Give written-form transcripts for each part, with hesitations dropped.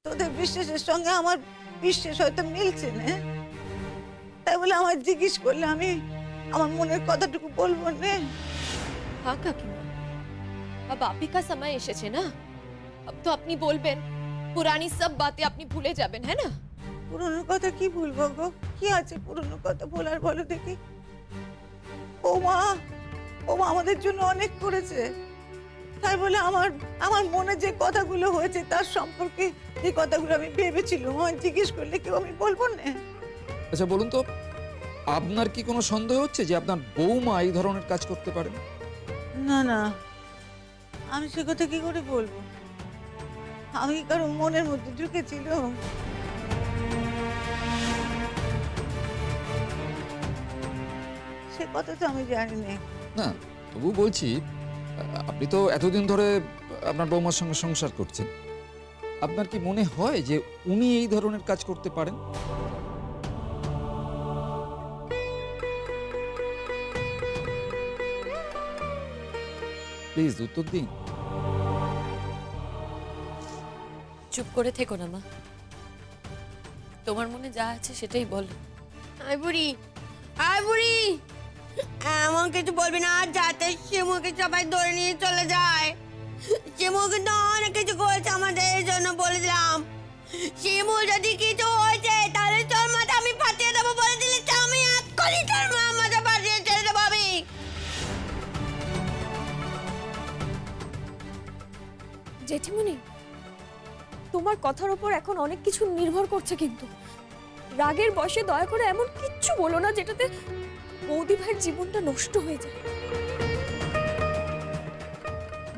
তোদের বিশ্বাসের সঙ্গে আমার বিশ্বাস হয়তো মিলছে না, তাই বলে আমার জিজ্ঞেস করলে আমি আমার মনের কথাটুকু বলবো না? हाँ काकीमा, अब आप ही का समय এসেছে না। अब तो अपनी बोलबेन, पुरानी सब बातें अपनी भूले जाबेन, है ना? পুরনো কথা কি ভুলবো গো? কি আছে পুরনো কথা বলার, বলো দেখি। ও মা আমাদের জন্য অনেক করেছে, তাই বলে আমার মনে যে কথাগুলো হয়েছে তার সম্পর্কে যে কথাগুলো আমি ভেবেছিলাম, আমার জিজ্ঞেস করলে কেউ আমি বলবো না? আচ্ছা বলুন তো, আপনার কি কোনো সন্দেহ হচ্ছে যে আপনার বৌমা এই ধরনের কাজ করতে পারেন? না না, আমি সে কথা কি করে বলবো? আমি কারো মনের মধ্যে ঢুকেছিল? সে কথা তো আমি জানি না। না, তবু বলছি, আপনি তো এতদিন ধরে আপনার বৌমার সঙ্গে সংসার করছেন, আপনার কি মনে হয় যে উনি এই ধরনের কাজ করতে পারেন? প্লিজ উত্তর দিন। চুপ করে থেকো না মা, তোমার মনে যা আছে সেটাই বলো। আয় বুড়ি, এমন কিছু বলবি না যাতে শিমুকে সবাই ধরে নিয়ে চলে যায়। শিমু কিন্তু অনেক কিছু করেছে আমাদের, এই জন্য বলে দিলাম। শিমু যদি কিছু হয়েছে তাহলে তোর মাথা আমি ফাটিয়ে দেবো, বলে দিলে আমি এক্ষুনি তোর মাথা ফাটিয়ে ছেড়ে দেবো আমি। জেঠিমণি, তোমার কথার উপর এখন অনেক কিছু নির্ভর করছে, কিন্তু রাগের বশে দয়া করে এমন কিচ্ছু বলো না যেটাতে বৌদি ভাইয়ের জীবনটা নষ্ট হয়ে যায়।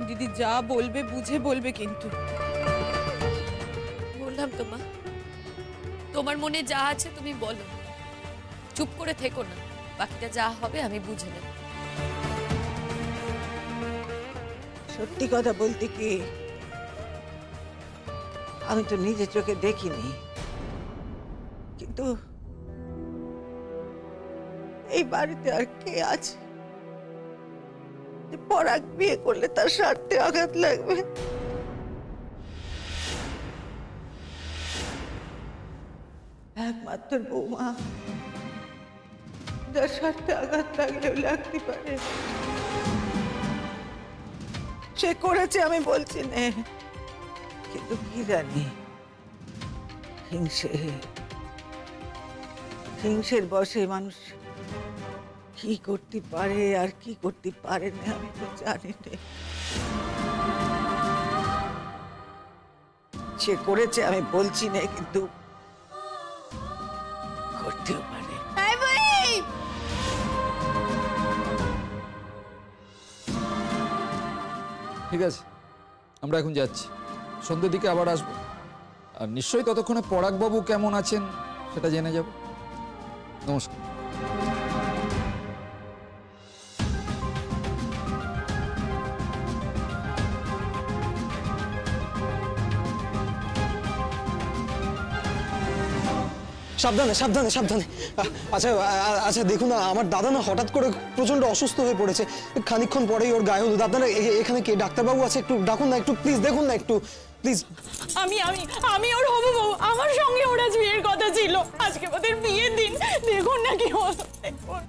দিদি যা বলবে বুঝে বলবে কিন্তু। বললাম তো মা, তোমার মনে যা আছে তুমি বলো, চুপ করে থেকো না, বাকিটা যা হবে আমি বুঝে নেব। সত্যি কথা বলতে কি, আমি তো নিজের চোখে দেখিনি, কিন্তু এই বাড়িতে আর কে আছে যে পরাগ বিয়ে করলে তার স্বার্থে আঘাত লাগবে? একমাত্র বৌমা, যার স্বার্থে আঘাত লাগলেও লাগতে পারে। সে করেছে আমি বলছি না, কিন্তু কি জানি হিংসের বশে মানুষ কি করতে পারে আর কি করতে পারে না আমি তো জানি না। সে করেছে আমি বলছি না, কিন্তু করতেও পারে। ঠিক আছে, আমরা এখন যাচ্ছি, সন্ধ্যের দিকে আবার আসবো, আর নিশ্চয়ই ততক্ষণে পরাগবাবু কেমন আছেন সেটা জেনে যাব। নমস্কার। সাবধানে সাবধানে সাবধানে। আচ্ছা আচ্ছা দেখুন না, আমার দাদা না হঠাৎ করে প্রচন্ড অসুস্থ হয়ে পড়েছে, খানিকক্ষণ পরেই ওর গায়ে হলুদ। আপনারা এখানে কে ডাক্তারবাবু আছে? একটু ডাকুন না, একটু প্লিজ দেখুন না একটু প্লিজ। আমি ওর হবু বউ, আমার সঙ্গে ওর আজ বিয়ের কথা ছিল, আজকে ওদের বিয়ের দিন, দেখুন না কি হলো।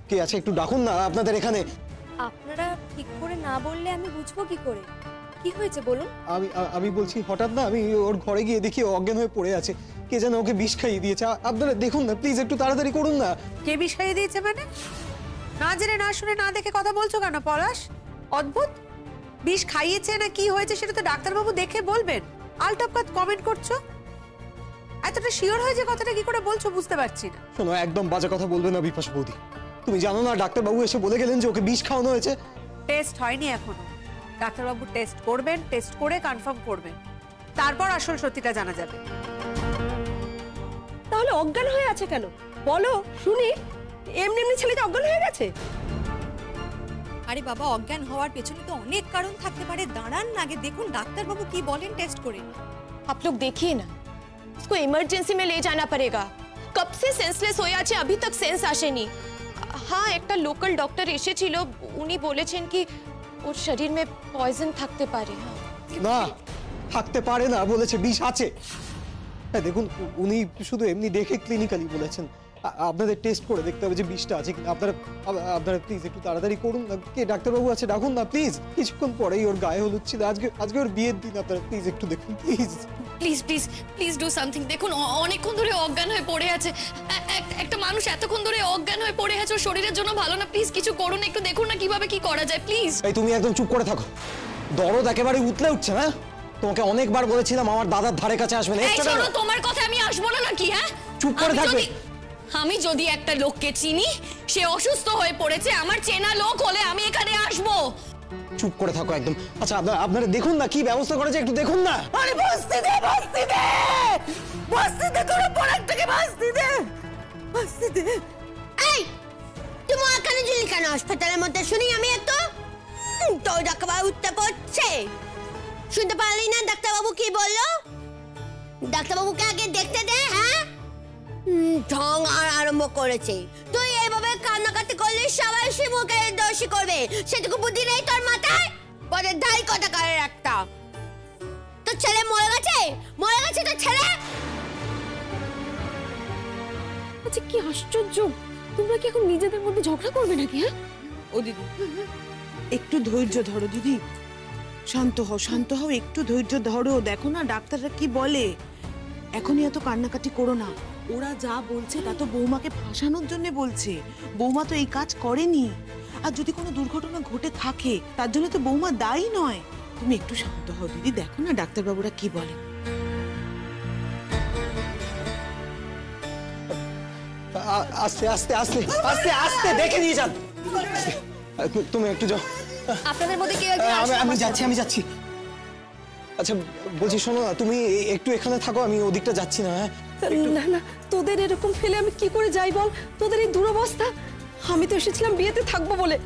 কে আছে একটু ডাকুন না আপনাদের এখানে। আপনারা ঠিক করে না বললে আমি বুঝবো কি করে কি হয়েছে বলুন। আমি বলছি হঠাৎ না আমি ওর ঘরে গিয়ে দেখি অজ্ঞান হয়ে পড়ে আছে, কে যেন ওকে বিষ খাইয়ে দিয়েছে। আপনারা দেখুন না প্লিজ, একটু তাড়াতাড়ি করুন না। কে বিষ খাইয়ে দিয়েছে মানে? না জেনে না শুনে না দেখে কথা বলছো কেন পলাশ? অদ্ভুত, বিষ খাইয়েছে না কি হয়েছে সেটা তো ডাক্তারবাবু দেখে বলবেন, আলটপকাত কমেন্ট করছো। এতটা শিওর হয়ে যে কথাটা কি করে বলছো বুঝতে পারছি না। শোনো, একদম বাজে কথা বলবে না বিপাশা বৌদি। তুমি জানো না ডাক্তারবাবু এসে বলে গেলেন যে ওকে বিষ খাওয়ানো হয়েছে। টেস্ট হয়নি এখনো, ডাক্তারবাবু টেস্ট করবেন, টেস্ট করে কনফার্ম করবেন, তারপর আসল সত্যিটা জানা যাবে। তাহলে অজ্ঞান হয়ে আছে কেন বলো শুনি? এমনি এমনি ছেলেটা অজ্ঞান হয়ে গেছে? আরে বাবা, অজ্ঞান হওয়ার পেছনে তো অনেক কারণ থাকতে পারে। দাঁড়ান না, আগে দেখুন ডাক্তারবাবু কি বলেন টেস্ট করে। आप लोग देखिए ना, इसको इमरजेंसी में ले जाना पड़ेगा। कब से सेंसलेस হয়ে আছে, अभी तक सेंस আসেনি। हाँ, একটা লোকাল ডক্টর এসেছিল, উনি বলেছেন কি ওর শরীর में পয়জন থাকতে পারে। না, থাকতে পারে না বলেছে, বিষ আছে। হ্যাঁ দেখুন, উনি শুধু এমনি দেখে ক্লিনিক্যালি বলেছেন। আপনাদের টেস্ট করে দেখতে হবে যে বিষটা আছে কিনা। আপনারা প্লিজ একটু তাড়াতাড়ি করুন না। কে ডাক্তারবাবু আছে ডাকুন না প্লিজ। কিছুক্ষণ পরেই ওর গায়ে হলুদ ছিল, আজকে ওর বিয়ের দিন। আপনারা প্লিজ একটু দেখুন please. Please please please do something. দেখুন অনেকক্ষণ ধরে অজ্ঞান হয়ে পড়ে আছে। একটা মানুষ এতক্ষণ ধরে অজ্ঞান হয়ে পড়ে আছে, ওর শরীরের জন্য ভালো না। প্লিজ কিছু করুন, একটু দেখুন না কিভাবে কি করা যায় প্লিজ। এই তুমি একদম চুপ করে থাকো। দরদ একেবারে উতলে উঠছে না। তোমাকে অনেকবার বলেছিলাম আমার দাদার ধারে কাছে আসবে না। এই শোনো, তোমার কথা আমি আসবো না নাকি? হ্যাঁ, চুপ করে থাকবে। আমি যদি একটা লোককে চিনি, সে অসুস্থ হয়ে পড়েছে, আমার চেনা লোক হলে আমি এখানে আসবো। চুপ করে থাকো একদম। আচ্ছা আপনারা দেখুন না কি ব্যবস্থা করেছে, একটু দেখুন না। আরে বসতে দে তোর প্রোডাক্টটাকে বসতে দে। এই তুমি এখানে জেলি কেন হাসপাতালের মধ্যে? শুনি আমি একটু। তো ডাক্তারবাবু উঠতে পড়ছে, শুনতে পারলি না ডাক্তারবাবু কি বললো? ডাক্তারবাবুকে আগে দেখতে দে। হ্যাঁ, ঢং আর আরম্ভ করেছে। তুই এইভাবে কান্নাকাটি করলে সবাই শিমুকে দোষী করবে, সেটুকু বুদ্ধি নেই তোর মাথায়? বলে দাই কথা করে একটা। তোর ছেলে মরে গেছে তোর ছেলে। আচ্ছা কি আশ্চর্য, তোমরা কি এখন নিজেদের মধ্যে ঝগড়া করবে নাকি? হ্যাঁ ও দিদি, একটু ধৈর্য ধরো দিদি, শান্ত হও, একটু ধৈর্য ধরো। দেখো না ডাক্তাররা কি বলে, এখনই এত কান্নাকাটি করো না। ওরা যা বলছে তা তো বৌমাকে ফাঁসানোর জন্য বলছে। বৌমা তো এই কাজ করেনি, আর যদি কোনো দুর্ঘটনা ঘটে থাকে তার জন্য তো বৌমা দায়ী নয়। তুমি একটু শান্ত হও দিদি, দেখো না ডাক্তারবাবুরা কি বলে। আস্তে আস্তে আস্তে আস্তে আস্তে দেখে নিয়ে যান। তুমি একটু যাও। আপনাদের মধ্যে কেউ আমি যাচ্ছি। আচ্ছা বলছি শোনো না, তুমি একটু এখানে থাকো, আমি ওদিকটা যাচ্ছি না। হ্যাঁ না, তোদের এরকম ফেলে আমি কি করে যাই বল? তোদের এই দুরবস্থা। আমি তো এসেছিলাম বিয়েতে থাকবো বলে,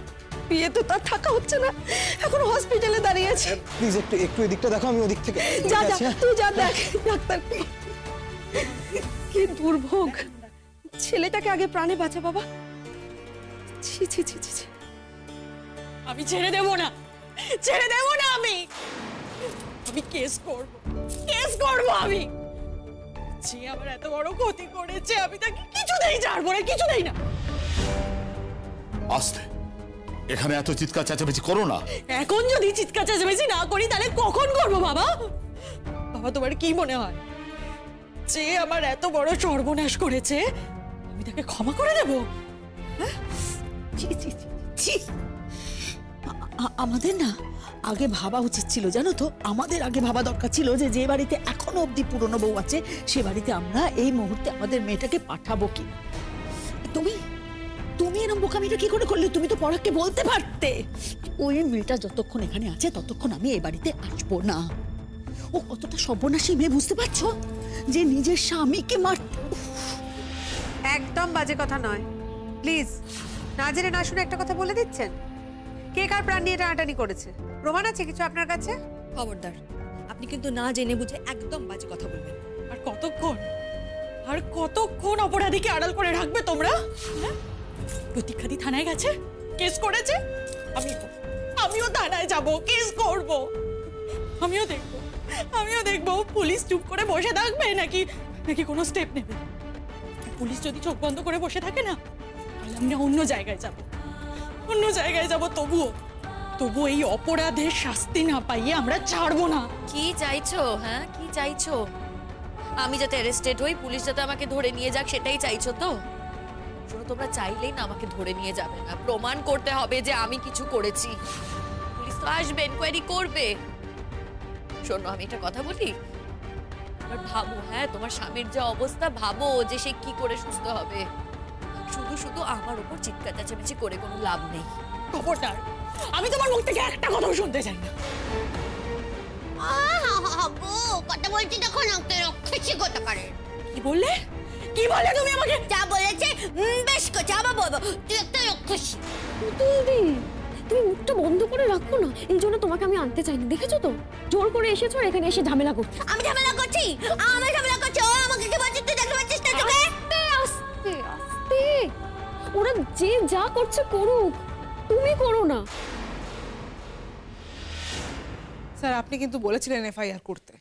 বিয়ে তো তার থাকা হচ্ছে না, এখন হসপিটালে দাঁড়িয়ে আছি। প্লিজ একটু এদিকটা দেখো, আমি ওদিক থেকে যা তুই যা দেখ ডাক্তার। কি দুর্ভোগ, ছেলেটাকে আগে প্রাণে বাঁচা বাবা। ছি ছি ছি ছি। আমি ছেড়ে দেব না আমি কেস করব আমি। যে আমার এত বড় ক্ষতি করেছে আমি তাকে কিছুতেই ছাড়বো না, কিছুতেই না। আস্তে, এখানে এত চিৎকার চেঁচামেচি করো না। এখন যদি চিৎকার চেঁচামেচি না করি তাহলে কখন করবো বাবা? তোমার কি মনে হয় যে আমার এত বড় সর্বনাশ করেছে আমি তাকে ক্ষমা করে দেব? আমাদের না আগে ভাবা উচিত ছিল, জানো তো, আমাদের আগে ভাবা দরকার ছিল যে যে বাড়িতে এখনো অবধি পুরনো বউ আছে সে বাড়িতে আমরা এই মুহূর্তে আমাদের মেয়েটাকে পাঠাবো কি। তুমি এরকম বোকামিটা কি করে করলে? তুমি তো পরাগকে বলতে পারতে ওই মেয়েটা যতক্ষণ এখানে আছে ততক্ষণ আমি এই বাড়িতে আসবো না। ও কতটা সর্বনাশী মেয়ে বুঝতে পারছো, যে নিজের স্বামীকে মারতে। একদম বাজে কথা নয়, প্লিজ। না জেনে না শুনে একটা কথা বলে দিচ্ছেন। কে কার প্রাণ নিয়ে টানাটানি করেছে, প্রমাণ আছে কিছু আপনার কাছে? খবরদার, আপনি কিন্তু না জেনে বুঝে একদম বাজে কথা বলবেন। আর কতক্ষণ অপরাধীকে আড়াল করে রাখবে তোমরা? প্রতীক্ষাদি থানায় গেছে, কেস করেছে, আমিও থানায় যাব, কেস করব। আমিও দেখবো পুলিশ চুপ করে বসে থাকবে নাকি কোনো স্টেপ নেবে। পুলিশ যদি চোখ বন্ধ করে বসে থাকে না, তাহলে আমরা অন্য জায়গায় যাব। তবুও এই অপরাধের শাস্তি না পাইয়ে আমরা ছাড়বো না। কি চাইছো? হ্যাঁ কি চাইছো? আমি যাতে অ্যারেস্টেড হই, পুলিশ যাতে আমাকে ধরে নিয়ে যাক, সেটাই চাইছো তো? শোনো, তোমরা চাইলেই না আমাকে ধরে নিয়ে যাবে না, প্রমাণ করতে হবে যে আমি কিছু করেছি। পুলিশ তো আসবে, এনকোয়ারি করবে। শোনো, আমি একটা কথা বলি, এবার ভাবো, হ্যাঁ তোমার স্বামীর যে অবস্থা, ভাবো যে সে কি করে সুস্থ হবে। শুধু আমার উপর চিৎকার চেঁচামেচি করে কোনো লাভ নেই। খবরদার, আমি তোমার মুখ থেকে একটা কথাও শুনতে চাই না। কথা বলছি তখন রক্ষেছি কথা পারে। কি বললে তুমি আমাকে? যা বলেছে বেশ করছে, আবার বলবো তুই একটা রক্ষেছি। তুমি মুখটা বন্ধ করে রাখো না, এই জন্য তোমাকে আমি আনতে চাইনি। দেখেছো তো, জোর করে এসেছো, এখানে এসে ঝামেলা করছো। আমি ঝামেলা করছি? ও আমাকে কি বলছিস? তুই দেখতে পাচ্ছিস না? তোকে আস্তে আস্তে, ওরা যে যা করছে করুক, তুমি করো না। স্যার আপনি কিন্তু বলেছিলেন এফআইআর করতে।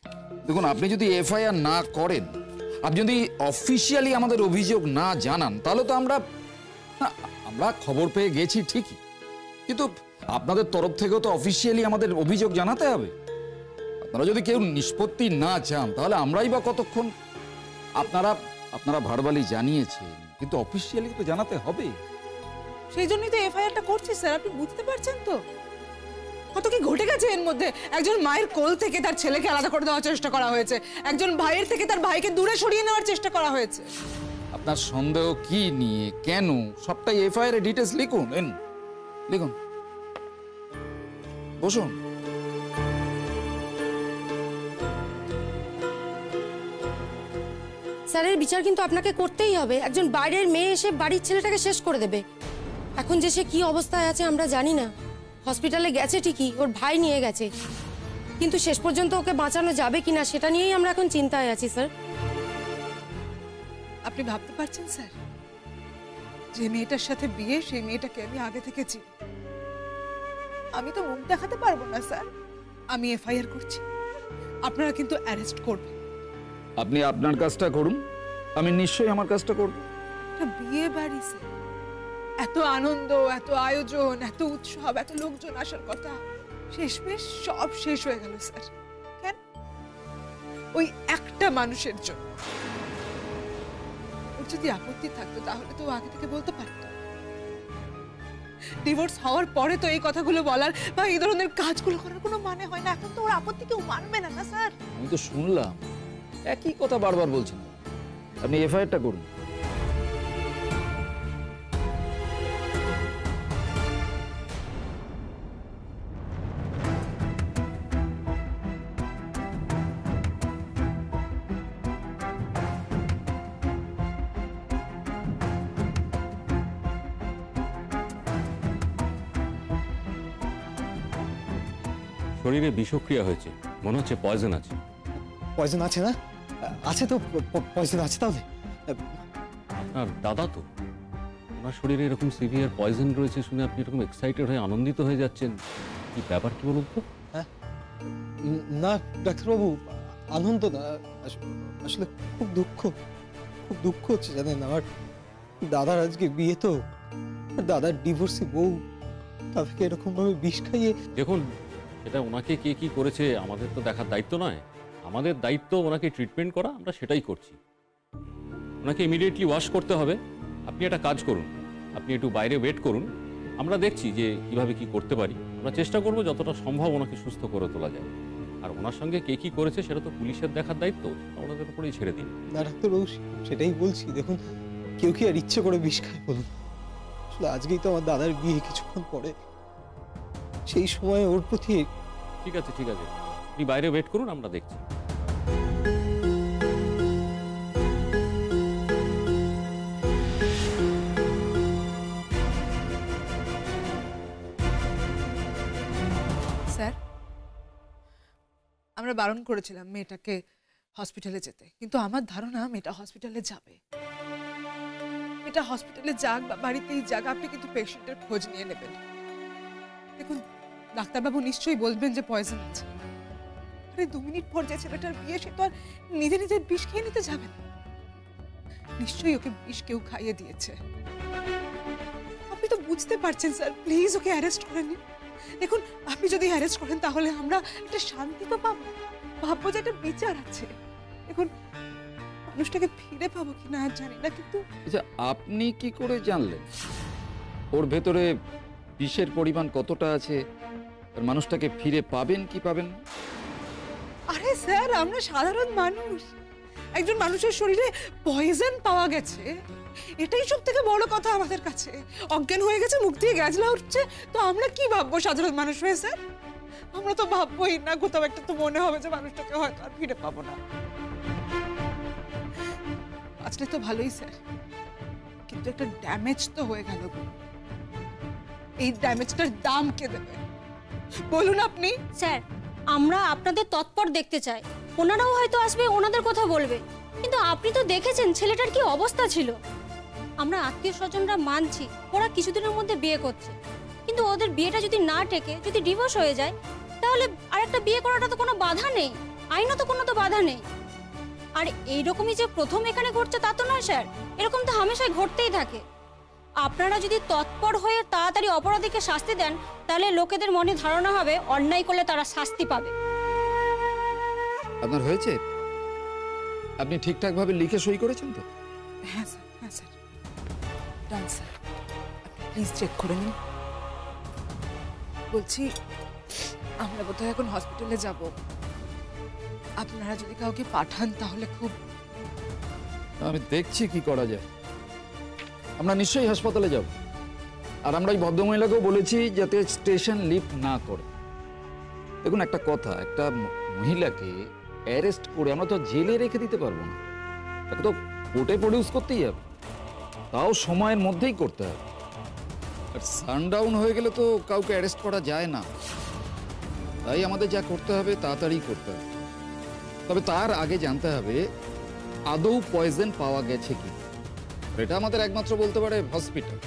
দেখুন, আপনি যদি এফআইআর না করেন আপনি যদি অফিসিয়ালি আমাদের অভিযোগ না জানান তাহলে তো আমরা খবর পেয়ে গেছি ঠিকই, কিন্তু আপনাদের তরফ থেকেও তো অফিসিয়ালি আমাদের অভিযোগ জানাতে হবে। আপনারা যদি কেউ নিষ্পত্তি না চান তাহলে আমরাই বা কতক্ষণ। আপনারা ভার্বালি জানিয়েছেন, কিন্তু অফিসিয়ালি তো জানাতে হবে। সেই জন্যই তো এফআইআরটা করছি স্যার, আপনি বুঝতে পারছেন তো কত কি ঘটে গেছে এর মধ্যে। একজন মায়ের কোল থেকে তার ছেলেকে আলাদা করে দেওয়ার চেষ্টা করা হয়েছে, একজন ভাইয়ের থেকে তার ভাইকে দূরে সরিয়ে নেওয়ার চেষ্টা করা হয়েছে। আপনার সন্দেহ কি নিয়ে, কেন, সবটাই এফআইআর এর ডিটেইলস লিখুন। লিখুন, বসুন। স্যারের বিচার কিন্তু আপনাকে করতেই হবে। একজন বাইরের মেয়ে এসে বাড়ির ছেলেটাকে শেষ করে দেবে। এখন যে সে কি অবস্থায় আছে আমরা জানি না। হসপিটালে গেছে ঠিকই, ওর ভাই নিয়ে গেছে, কিন্তু শেষ পর্যন্ত ওকে বাঁচানো যাবে কিনা সেটা নিয়েই আমরা এখন চিন্তায় আছি স্যার। আপনি ভাবতে পারছেন স্যার, যে মেয়েটার সাথে বিয়ে সেই মেয়েটাকে আমি আগে থেকে চিনি। আমি তো মুখ দেখাতে পারবো না স্যার। আমি এফআইআর করছি, আপনারা কিন্তু অ্যারেস্ট করবেন। আপনি আপনার কাজটা করুন, আমি নিশ্চয়ই আমার কাজটা করব। একটা বিয়ে বাড়ি স্যার, এত আনন্দ, এত আয়োজন, এত উৎসব, এত লোকজন আসার কথা, শেষমেশ সব শেষ হয়ে গেল স্যার। কেন? ওই একটা মানুষের জন্য। ওর যদি আপত্তি থাকতো তাহলে তো আগে থেকে বলতে পারতো। ডিভোর্স হওয়ার পরে তো এই কথাগুলো বলার বা এই ধরনের কাজগুলো করার কোনো মানে হয় না। এখন তো ওর আপত্তি কেউ মানবে না, না স্যার? আমি তো শুনলাম, একই কথা বারবার বলছেন। আপনি এফআইআরটা করুন। শরীরে বিষক্রিয়া হয়েছে, মনে হচ্ছে পয়জন আছে। পয়জন আছে না? আছে তো, পয়জন আছে তাহলে। আপনার দাদা তো, ওনার শরীরে এরকম সিভিয়ার পয়জন রয়েছে শুনে আপনি এরকম এক্সাইটেড হয়ে আনন্দিত হয়ে যাচ্ছেন, কি ব্যাপার কি বলুন তো? না ডাক্তারবাবু, আনন্দ না, আসলে খুব দুঃখ হচ্ছে জানেন। আমার দাদার আজকে বিয়ে, তো দাদার ডিভোর্সি বউ, তাদেরকে এরকম ভাবে বিষ খাইয়ে। দেখুন, সেটা ওনাকে কে কি করেছে আমাদের তো দেখার দায়িত্ব নয়। আমাদের দায়িত্ব ওনাকে ট্রিটমেন্ট করা, আমরা সেটাই করছি। ওনাকে ইমিডিয়েটলি ওয়াশ করতে হবে। আপনি একটা কাজ করুন, আপনি একটু বাইরে ওয়েট করুন, আমরা দেখছি যে কিভাবে কি করতে পারি। আমরা চেষ্টা করব যতটা সম্ভব ওনাকে সুস্থ করে তোলা যায়। আর ওনার সঙ্গে কে কি করেছে সেটা তো পুলিশের দেখার দায়িত্ব, ওনাদের উপরেই ছেড়ে দিন। না ডাক্তারবাবু, সেটাই বলছি। দেখুন, কেউ কি আর ইচ্ছে করে বিষ খায় বলুন? আসলে আজকেই তো আমার দাদার বিয়ে, কিছুক্ষণ পরে, সেই সময় ওর প্রতি। ঠিক আছে, আপনি বাইরে ওয়েট করুন, আমরা দেখছি। স্যার, আমরা বারণ করেছিলাম মেয়েটাকে হসপিটালে যেতে, কিন্তু আমার ধারণা মেয়েটা হসপিটালে যাবে। মেয়েটা হসপিটালে যাক বা বাড়িতেই যাক, আপনি কিন্তু পেশেন্টের খোঁজ নিয়ে নেবেন। দেখুন, ডাক্তারবাবু নিশ্চয়ই বলবেন যে পয়জন আছে। আরে 2 মিনিট পর যে ছেলেটার বিয়ে, সে তো আর নিজে বিষ খেয়ে নিতে যাবে না। নিশ্চয়ই ওকে বিষ কেউ খাইয়ে দিয়েছে। আপনি তো বুঝতে পারছেন স্যার, প্লিজ ওকে অ্যারেস্ট করে নিন। দেখুন, আপনি যদি অ্যারেস্ট করেন তাহলে আমরা একটা শান্তি তো পাবো, ভাববো যে একটা বিচার আছে। দেখুন, মানুষটাকে ফিরে পাবো কিনা আর জানি না, কিন্তু আচ্ছা, আপনি কি করে জানলেন ওর ভেতরে বিষের পরিমাণ কতটা আছে, আর মানুষটাকে ফিরে পাবেন কি পাবেন না? আরে স্যার, আমরা সাধারণ মানুষ। একজন মানুষের শরীরে পয়জন পাওয়া গেছে, এটাই সব থেকে বড় কথা আমাদের কাছে। অজ্ঞান হয়ে গেছে, মুখ দিয়ে গ্যাজলা উঠছে, তো আমরা কি ভাববো সাধারণ মানুষ হয়ে স্যার? আমরা তো ভাববোই না। কোথাও একটা তো মনে হবে যে মানুষটাকে হয়তো আর ফিরে পাবো না। বাঁচলে তো ভালোই স্যার, কিন্তু একটা ড্যামেজ তো হয়ে গেল। এই ড্যামেজটার দাম কে দেবে বলুন আপনি? স্যার, আমরা আপনাদের তৎপর দেখতে চাই। ওনারাও হয়তো আসবে, ওনাদের কথা বলবে, কিন্তু আপনি তো দেখেছেন ছেলেটার কি অবস্থা ছিল। আমরা আত্মীয় স্বজনরা মানছি ওরা কিছুদিনের মধ্যে বিয়ে করছে, কিন্তু ওদের বিয়েটা যদি না টেকে, যদি ডিভোর্স হয়ে যায়, তাহলে আরেকটা বিয়ে করাটা তো কোনো বাধা নেই, আইনত কোনো তো বাধা নেই। আর এইরকমই যে প্রথম এখানে ঘটছে তা তো নয় স্যার, এরকম তো হামেশাই ঘটতেই থাকে। আপনারা যদি তৎপর হয়ে তাড়াতাড়ি অপরাধীকে শাস্তি দেন, তাহলে লোকেদের মনে ধারণা হবে অন্যায় করলে তারা শাস্তি পাবে। আপনার হয়েছে? আপনি ঠিকঠাকভাবে লিখে সই করেছেন তো? হ্যাঁ sir done sir, please check করে নিন। বলছি আমরা বোধহয় এখন হসপিটালে যাব, আপনারা যদি কাউকে পাঠান তাহলে খুব। আমি দেখছি কি করা যায়। আমরা নিশ্চয়ই হাসপাতালে যাব, আর আমরা এই ভদ্রমহিলাকেও বলেছি যাতে স্টেশন লিফট না করে। দেখুন একটা কথা, একটা মহিলাকে অ্যারেস্ট করে আমরা তো জেলে রেখে দিতে পারবো না, তাকে তো কোর্টে প্রডিউস করতেই হবে, তাও সময়ের মধ্যেই করতে হবে। আর সানডাউন হয়ে গেলে তো কাউকে অ্যারেস্ট করা যায় না, তাই আমাদের যা করতে হবে তাড়াতাড়ি করতে হবে। তবে তার আগে জানতে হবে আদৌ পয়জন পাওয়া গেছে কি। এটা আমাদের একমাত্র বলতে পারে হসপিটাল,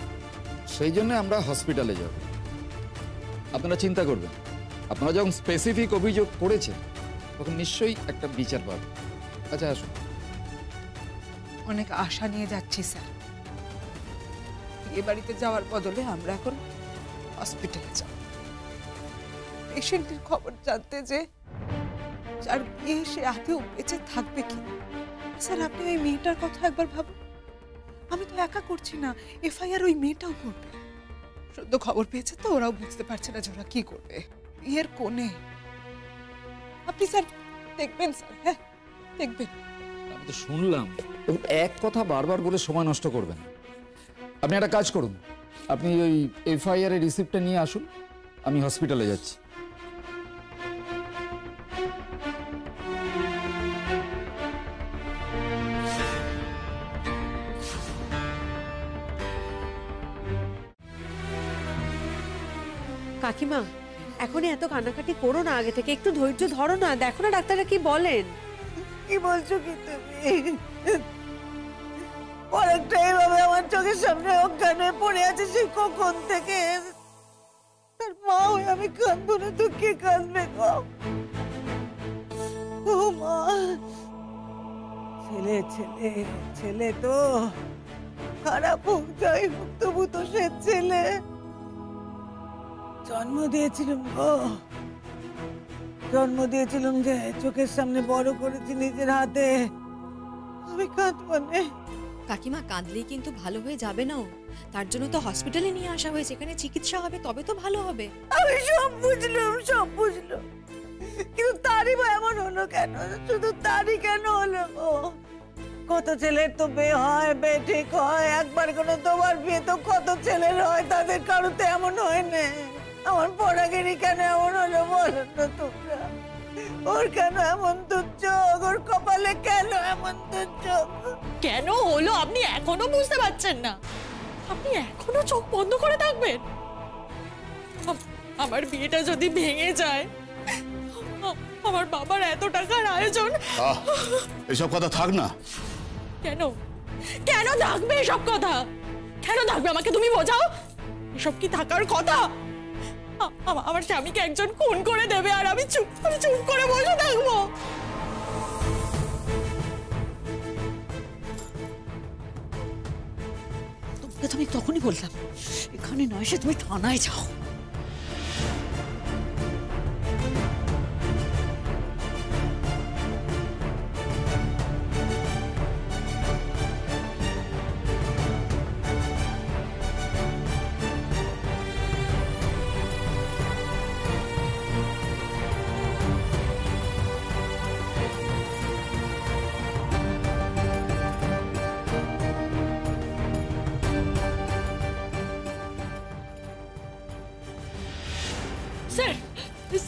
সেই জন্য আমরা হসপিটালে যাব। আপনারা চিন্তা করবেন, আপনারা যখন স্পেসিফিক অভিযোগ করেছেন তখন নিশ্চয়ই একটা বিচার পাবেন। আচ্ছা আসুন। অনেক আশা নিয়ে যাচ্ছি স্যার, বিয়ে বাড়িতে যাওয়ার বদলে আমরা এখন হসপিটালে যাব পেশেন্টের খবর জানতে, যে যার বিয়ে সে আদৌ বেঁচে থাকবে কি। স্যার আপনি ওই মেয়েটার কথা একবার ভাবুন, আমি তো একা করছি না, এফআইআর ওই মেয়েটাও করবে। সদ্য খবর পেয়েছে তো, ওরাও বুঝতে পারছে না যে ওরা কি করবে। বিয়ের কোণে আপনি স্যার দেখবেন স্যার, হ্যাঁ দেখবেন। আমি তো শুনলাম, এক কথা বারবার বলে সময় নষ্ট করবেন। আপনি একটা কাজ করুন, আপনি ওই এফআইআর এর রিসিপ্টটা নিয়ে আসুন, আমি হসপিটালে যাচ্ছি। কাকিমা এখনই এত কান্নাকাটি করো না, আগে থেকে একটু ধৈর্য ধরো না, দেখো না ডাক্তাররা কি বলেন। কি বলছো কি তুমি? পরেরটা এইভাবে আমার চোখের সামনে অজ্ঞান হয়ে পড়ে আছে সেই কখন থেকে। তার মা হয়ে আমি কাঁদবো না তো কে কাঁদবে গো? ও মা, ছেলে ছেলে ছেলে তো খারাপ হোক যাই হোক, তবু তো সে ছেলে। জন্ম দিয়েছিলাম গো, জন্ম দিয়েছিলাম যে চোখের সামনে বড় করেছি নিজের হাতে। আমি কাঁদবো না। কাকিমা কাঁদলেই কিন্তু ভালো হয়ে যাবে না, তার জন্য তো হসপিটালে নিয়ে আসা হয়েছে, এখানে চিকিৎসা হবে তবে তো ভালো হবে। আমি সব বুঝলাম, সব বুঝলাম, কিন্তু তারই বা এমন হলো কেন? শুধু তারই কেন হলো? কত ছেলের তো বিয়ে হয়, বিয়ে ঠিক হয়, একবার কোনো তোমার বিয়ে তো কত ছেলের হয়, তাদের কারোতে এমন হয় না। আমার পড়াগিরি কেন এমন হলো বলো তো তোমরা? ওর কেন এমন দুর্যোগ? ওর কপালে কেন এমন দুর্যোগ? কেন হলো আপনি এখনো বুঝতে পারছেন না? আপনি এখনো চোখ বন্ধ করে থাকবেন? আমার বিয়েটা যদি ভেঙে যায়, আমার বাবার এত টাকার আয়োজন। এসব কথা থাক না। কেন কেন থাকবে এসব কথা? কেন থাকবে আমাকে তুমি বোঝাও। এসব কি থাকার কথা? আমার স্বামীকে একজন খুন করে দেবে আর আমি চুপ করে বসে থাকবো? তোমাকে তো আমি তখনই বললাম এখানে নয়, সে তুমি থানায় যাও।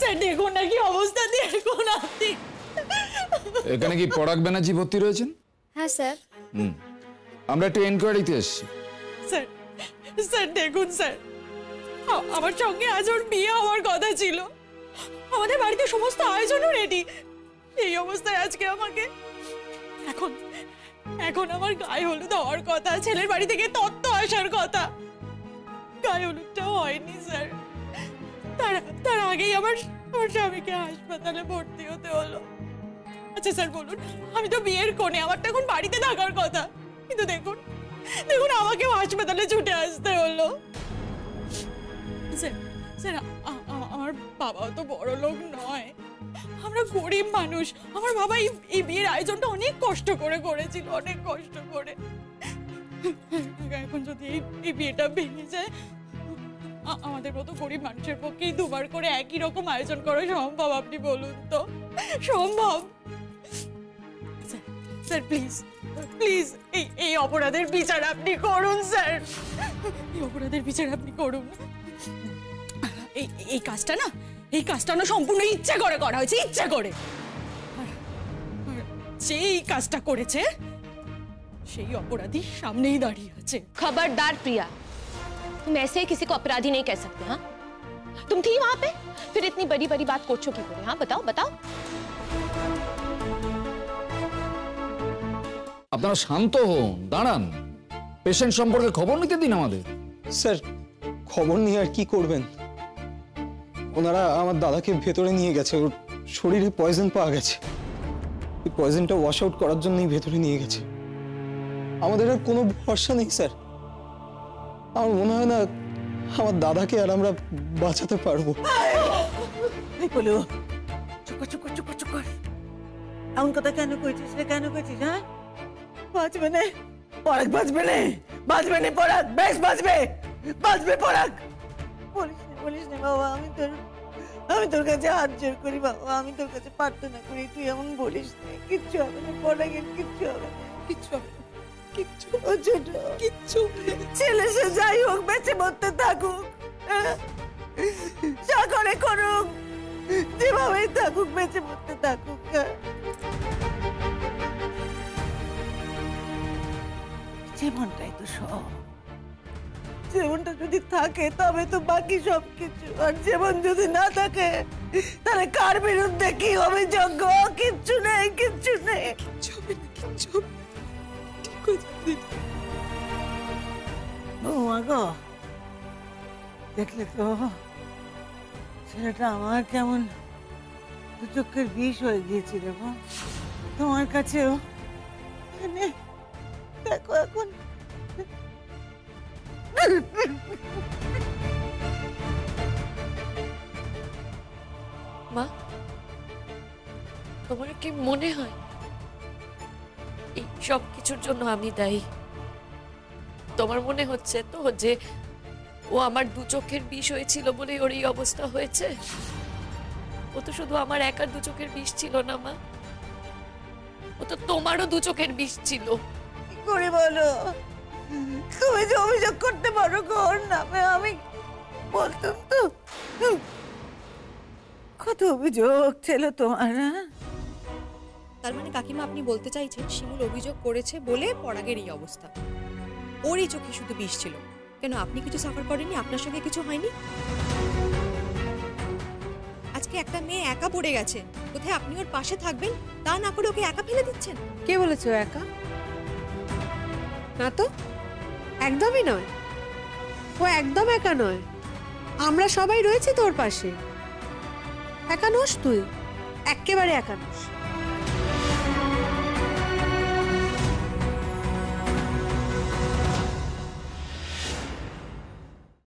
স্যার দেখুন না কি অবস্থা, দেখুন আপনি। এখানে কি পরাগ ব্যানার্জি ভর্তি রয়েছেন? হ্যাঁ স্যার। আমরা একটু এনকোয়ারিতে এসেছি। স্যার দেখুন স্যার, আমার সঙ্গে আজ ওর বিয়ে হওয়ার কথা ছিল, আমাদের বাড়িতে সমস্ত আয়োজনও রেডি। এই অবস্থায় আজকে আমাকে এখন আমার গায়ে হলুদ হওয়ার কথা, ছেলের বাড়ি থেকে তত্ত্ব আসার কথা, গায়ে হলুদটাও হয়নি স্যার। তার আগেই আমার স্বামীকে হাসপাতালে ভর্তি হতে হলো। আচ্ছা স্যার বলুন, আমি তো বিয়ের কোণে, আমার তো এখন বাড়িতে থাকার কথা, কিন্তু দেখুন দেখুন আমাকেও হাসপাতালে ছুটে আসতে হলো। স্যার স্যার আমার বাবাও তো বড় লোক নয়, আমরা গরিব মানুষ। আমার বাবা এই বিয়ের আয়োজনটা অনেক কষ্ট করে করেছিল, অনেক কষ্ট করে। এখন যদি এই বিয়েটা ভেঙে যায়, আমাদের মতো গরিব মানুষের পক্ষেই দুবার করে একই রকম আয়োজন করা সম্ভব? আপনি বলুন তো, সম্ভব? স্যার প্লিজ প্লিজ এই অপরাধের বিচার আপনি করুন স্যার, এই অপরাধের বিচার আপনি করুন। এই কাজটা না সম্পূর্ণ ইচ্ছে করে করা হয়েছে, ইচ্ছে করে। যেই কাজটা করেছে সেই অপরাধী সামনেই দাঁড়িয়ে আছে। खबरदार प्रिया, तुम ऐसे ही किसी को अपराधी नहीं कह सकते। हाँ, तुम थी वहां पे, फिर इतनी बड़ी बड़ी बात করছো কি করে? हाँ बताओ बताओ। আপনারা শান্ত হন, দাঁড়ান, পেশেন্ট সম্পর্কে খবর নিতে দিন আমাদের। স্যার খবর নিয়ে আর কি করবেন, ওনারা আমার দাদাকে ভেতরে নিয়ে গেছে, ওর শরীরে পয়জন পাওয়া গেছে, এই পয়জনটা ওয়াশ আউট করার জন্যই ভেতরে নিয়ে গেছে। আমাদের আর কোনো ভরসা নেই স্যার, আমার মনে হয় না আমার দাদাকে আর আমরা বাঁচাতে পারবো। চুপ কর, এমন কথা কেন কইছিস রে, কেন কইছিস? হ্যাঁ, বাঁচবে না পরাগ, বাঁচবে না পরাগ, বেশ বাঁচবে পরাগ। বলিস না বাবা, আমি তোর কাছে হাত জোর করি বাবা, আমি তোর কাছে প্রার্থনা করি, তুই এমন বলিস না। কিচ্ছু হবে না পরাগের, কিচ্ছু হবে না, কিচ্ছু হবে না, কিচ্ছু ছোট কিচ্ছু। ছেলে সে যাই হোক বেঁচে মরতে থাকুক, যা করে করুক, যেভাবেই থাকুক বেঁচে মরতে থাকুক। জীবনটাই তো সব, জীবনটা যদি থাকে তবে তো বাকি সব কিছু, আর জীবন যদি না থাকে তাহলে কার বিরুদ্ধে কি হবে যজ্ঞ? কিচ্ছু নেই, কিচ্ছু নেই, কিচ্ছু হবে না, কিচ্ছু হবে না। ঠিক আছে বৌমা গো, দেখলে তো ছেলেটা আমার কেমন দু চোখের বিষ হয়ে গিয়েছিল গো, তোমার কাছেও দেখো এখন। মা, তোমার কি মনে হয় এই সব কিছুর জন্য আমি দায়ী? তোমার মনে হচ্ছে তো যে ও আমার দু চোখের বিষ হয়েছিল বলে ওর এই অবস্থা হয়েছে? ও তো শুধু আমার একার দু চোখের বিষ ছিল না মা, ও তো তোমারও দু চোখের বিষ ছিল। কি করে বলো? তুমি যে অভিযোগ করতে পারো ওর নামে, আমি বলতাম তো। কত অভিযোগ ছিল তোমার। তার মানে কাকিমা আপনি বলতে চাইছেন শিমুল অভিযোগ করেছে বলে পরাগের এই অবস্থা? ওরই চোখে শুধু বিষ ছিল, কেন আপনি কিছু সাফার করেননি? আপনার সঙ্গে কিছু হয়নি? আজকে একটা মেয়ে একা পড়ে গেছে, কোথায় আপনি ওর পাশে থাকবেন তা না করে ওকে একা ফেলে দিচ্ছেন। কে বলেছে ও একা? না তো, একদমই নয়, ও একদম একা নয়, আমরা সবাই রয়েছি তোর পাশে। একা নোস তুই, একেবারে একা নোস।